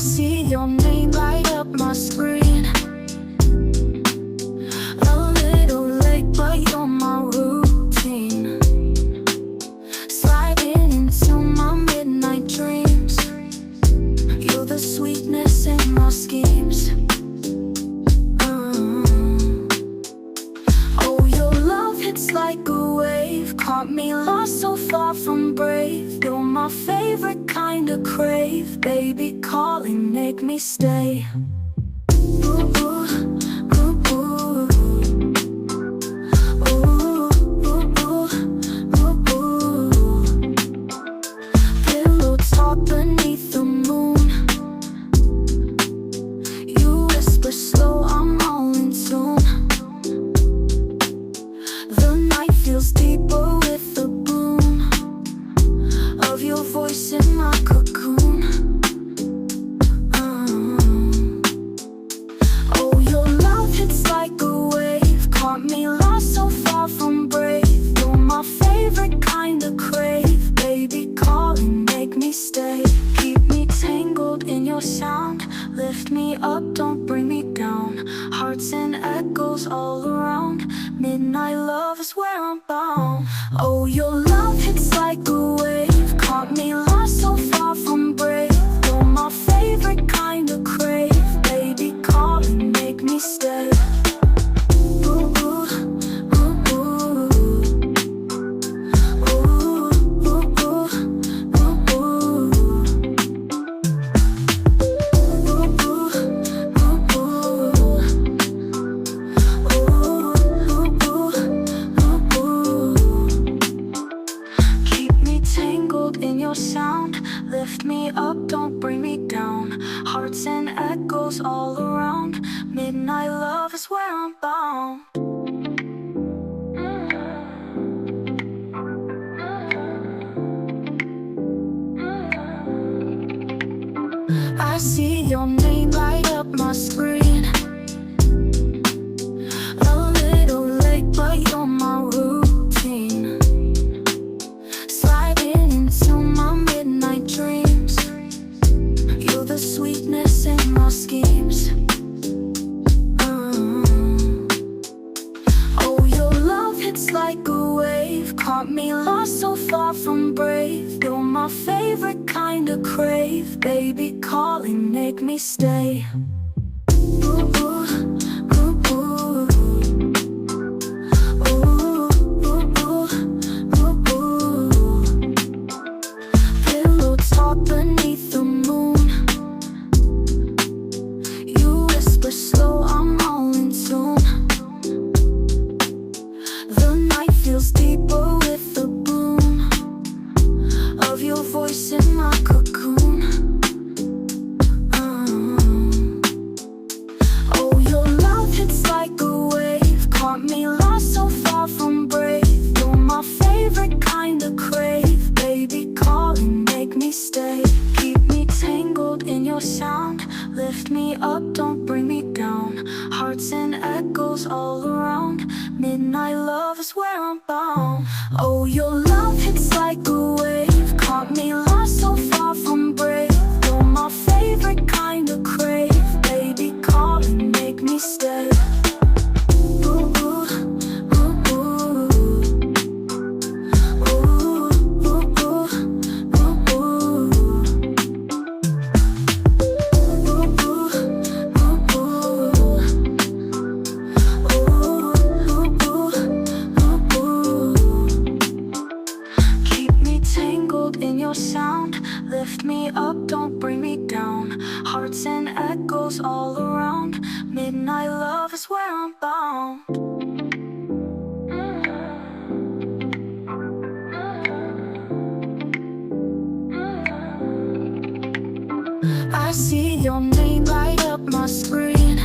see your name light up my screen. A little late, but you're my routine. Sliding into my midnight dreams. You're the sweetness in my schemes. Oh, your love hits like a wave, caught me lost so far from brave. You're my favorite kind of crave, baby calling, make me stay. Ooh, ooh, ooh, ooh. Ooh, ooh, ooh, ooh, ooh. Pillow talk beneath the moon. You whisper slow, I'm all in tune. The night feels deeper with the boom of your voice in my cocoon. Oh, your love hits like a wave, caught me lost so far from brave. You're my favorite kind of crave, baby calling, make me stay. Keep me tangled in your sound, lift me up, don't bring me down. Hearts and echoes all around, midnight love is where I'm bound. Oh, your love hits like a wave, caught me lost so far from brave. You're my favorite kind of crave, baby calling, make me stay. Ooh, ooh, ooh, ooh. Ooh, ooh, ooh, ooh, ooh. Ooh, ooh, ooh, ooh. Keep me tangled in your sound, lift me up, don't bring me down. Hearts and echoes all around, midnight love is where I'm bound. I see your name light up my screen. A little late, but you're my routine. Sliding into my midnight dreams. You're the sweetness in my schemes. Oh, your love hits like a wave, caught me lost so far from brave. You're my favorite kind of crave, baby calling, make me stay. Ooh, ooh, ooh, ooh. Ooh, ooh, ooh, ooh, ooh. Pillow talk beneath the moon. You whisper slow, I'm all in tune. The night feels deeper with the boom of your voice in my cocoon. Oh, your love hits like a wave, caught me lost so far from brave. You're my favorite kind of crave, baby calling, make me stay. Keep me tangled in your sound, lift me up, don't bring me down. Hearts and echoes all around, midnight love is where I'm bound. Oh, your love hits like a wave, caught me lost so far from brave. You're my favorite kind of crave, baby calling, make me stay. Ooh, ooh, ooh, ooh. Ooh, ooh, ooh, ooh, ooh. Ooh, ooh, ooh, ooh. Ooh, ooh, ooh, ooh. Keep me tangled in your sound, lift me up, don't bring me down. Hearts and echoes all around, midnight love is where I'm bound. I see your name light up my screen.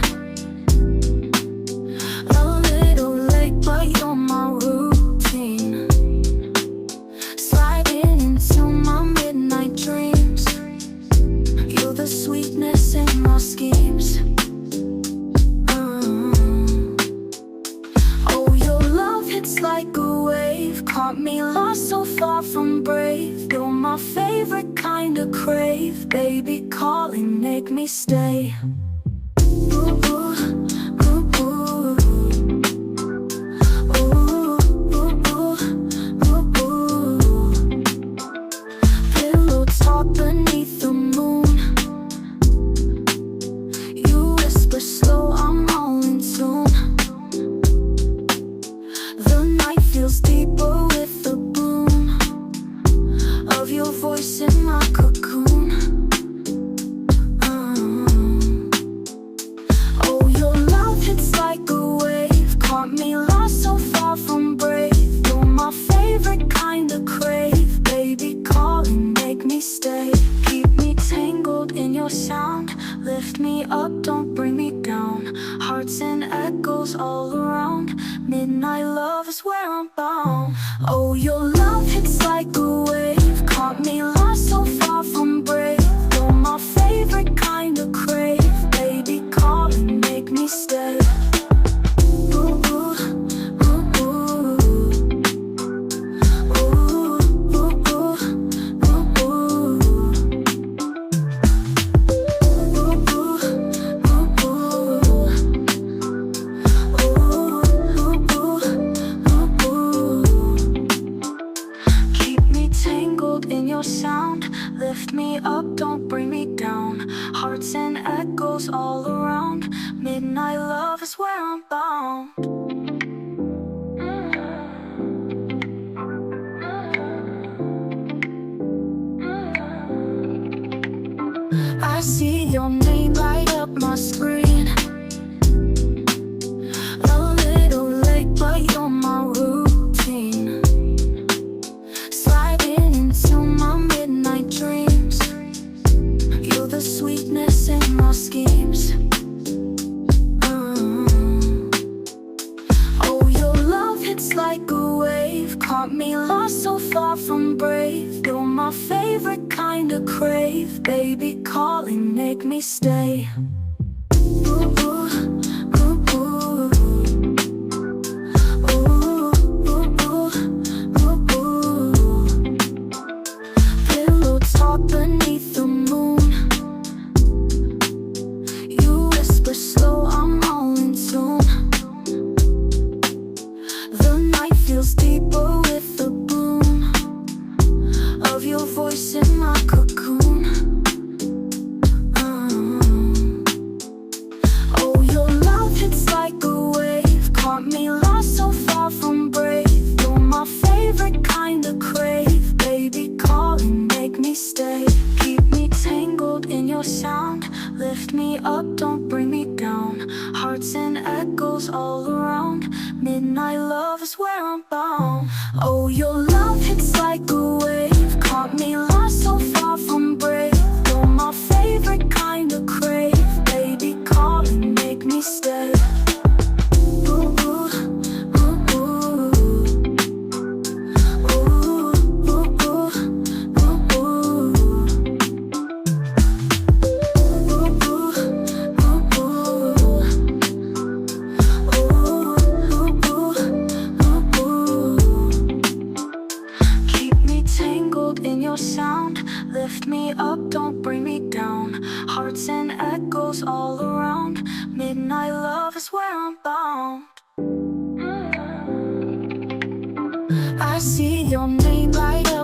A little late, but you're my routine. Sliding into my midnight dreams. You're the sweetness in my schemes. Oh, your love hits like a wave, wave, caught me lost so far from brave. You're my favorite kind of crave, baby calling, make me stay. Ooh, ooh, ooh, ooh. Ooh, ooh, ooh, ooh. Pillow talk beneath the moon. You whisper slow, I'm all in tune. The night feels deeper with the boom of your voice in my cocoon. Oh, your love hits like a wave, caught me lost so far from brave. You're my favorite kind of crave, baby calling, make me stay. Keep me tangled in your sound, lift me up, don't bring me down. Hearts and echoes all around, midnight love is where I'm bound. Oh, your love hits like a wave, caught me lost so far from brave. You're my favorite kind of crave, baby calling, make me stay. Ooh, ooh, ooh, ooh. Ooh, ooh, ooh, ooh, ooh. Ooh, ooh, ooh, ooh. Keep me tangled in your sound, lift me up, don't bring me down. Hearts and echoes all around, midnight love is where I'm bound. I see your name light up my screen. A little late, but you're my routine. Sliding into my midnight dreams. You're the sweetness in my schemes. Oh, your love hits like a wave, caught me lost so far from brave. You're my favorite kind of crave, baby calling, make me stay. Ooh, ooh, ooh, ooh. Ooh, ooh, ooh, ooh, ooh. Pillow talk beneath the moon. You whisper slow, I'm all in tune. The night feels deeper with the boom of your voice in my cocoon. Oh, your love hits like a wave, caught me lost so far from brave. You're my favorite kind of crave, baby calling, make me stay. Keep me tangled in your sound, lift me up, don't bring me down. Hearts and echoes all around, midnight love is where I'm bound. Oh, your love hits like a wave, caught me lost so far from brave. You're my favorite kind of crave, baby calling, make me stay. Ooh, ooh, ooh, ooh. Ooh, ooh, ooh, ooh, ooh. Ooh, ooh, ooh, ooh. Keep me tangled in your sound, lift me up, don't bring me down. Hearts and echoes all around, midnight love is where I'm bound. I see your name light up